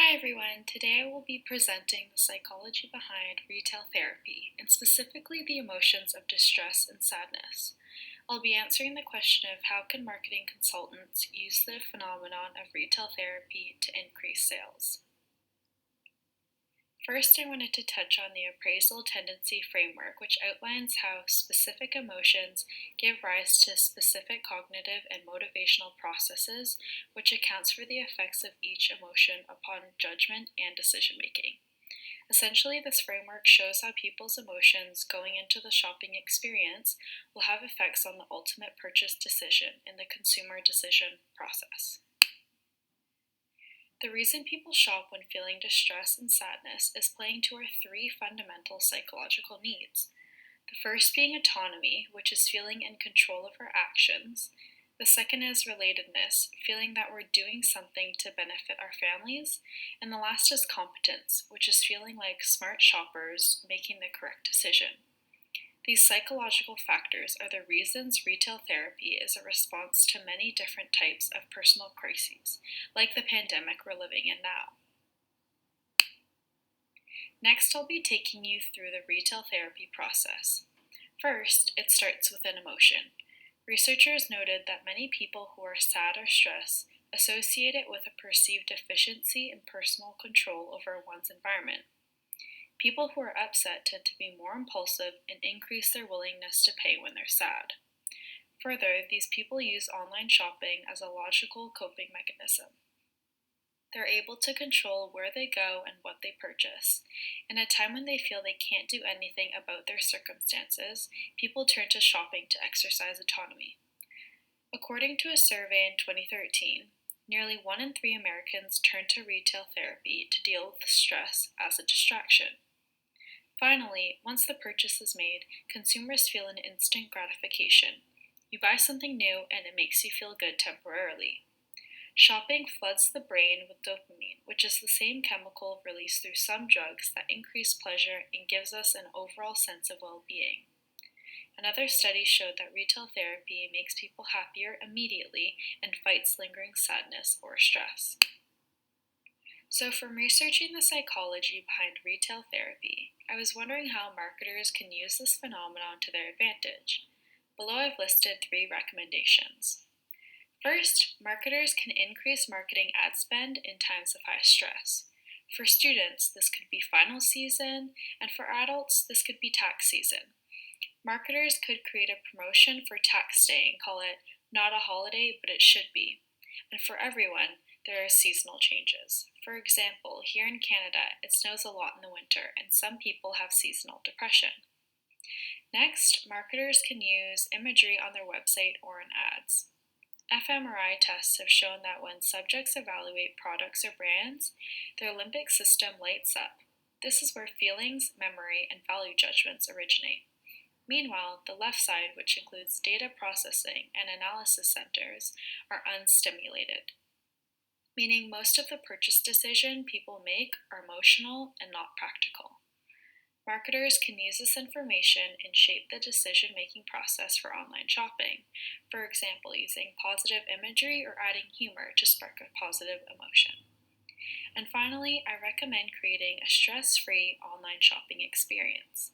Hi everyone, today I will be presenting the psychology behind retail therapy, and specifically the emotions of distress and sadness. I'll be answering the question of how can marketing consultants use the phenomenon of retail therapy to increase sales. First, I wanted to touch on the appraisal tendency framework, which outlines how specific emotions give rise to specific cognitive and motivational processes, which accounts for the effects of each emotion upon judgment and decision making. Essentially, this framework shows how people's emotions going into the shopping experience will have effects on the ultimate purchase decision in the consumer decision process. The reason people shop when feeling distress and sadness is playing to our three fundamental psychological needs. The first being autonomy, which is feeling in control of our actions. The second is relatedness, feeling that we're doing something to benefit our families. And the last is competence, which is feeling like smart shoppers making the correct decision. These psychological factors are the reasons retail therapy is a response to many different types of personal crises, like the pandemic we're living in now. Next, I'll be taking you through the retail therapy process. First, it starts with an emotion. Researchers noted that many people who are sad or stressed associate it with a perceived deficiency in personal control over one's environment. People who are upset tend to be more impulsive and increase their willingness to pay when they're sad. Further, these people use online shopping as a logical coping mechanism. They're able to control where they go and what they purchase. In a time when they feel they can't do anything about their circumstances, people turn to shopping to exercise autonomy. According to a survey in 2013, nearly 1 in 3 Americans turn to retail therapy to deal with stress as a distraction. Finally, once the purchase is made, consumers feel an instant gratification. You buy something new and it makes you feel good temporarily. Shopping floods the brain with dopamine, which is the same chemical released through some drugs that increase pleasure and gives us an overall sense of well-being. Another study showed that retail therapy makes people happier immediately and fights lingering sadness or stress. So from researching the psychology behind retail therapy, I was wondering how marketers can use this phenomenon to their advantage. Below I've listed 3 recommendations. First, marketers can increase marketing ad spend in times of high stress. For students, this could be final season, and for adults, this could be tax season. Marketers could create a promotion for tax day and call it "Not a holiday, but it should be." And for everyone, there are seasonal changes. For example, here in Canada, it snows a lot in the winter, and some people have seasonal depression. Next, marketers can use imagery on their website or in ads. fMRI tests have shown that when subjects evaluate products or brands, their limbic system lights up. This is where feelings, memory, and value judgments originate. Meanwhile, the left side, which includes data processing and analysis centers, are unstimulated, meaning most of the purchase decision people make are emotional and not practical. Marketers can use this information and shape the decision-making process for online shopping, for example, using positive imagery or adding humor to spark a positive emotion. And finally, I recommend creating a stress-free online shopping experience.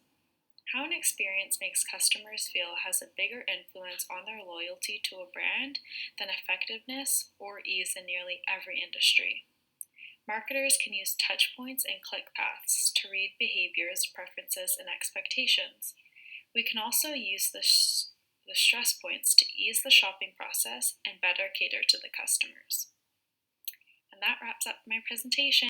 How an experience makes customers feel has a bigger influence on their loyalty to a brand than effectiveness or ease in nearly every industry. Marketers can use touch points and click paths to read behaviors, preferences, and expectations. We can also use the stress points to ease the shopping process and better cater to the customers. And that wraps up my presentation.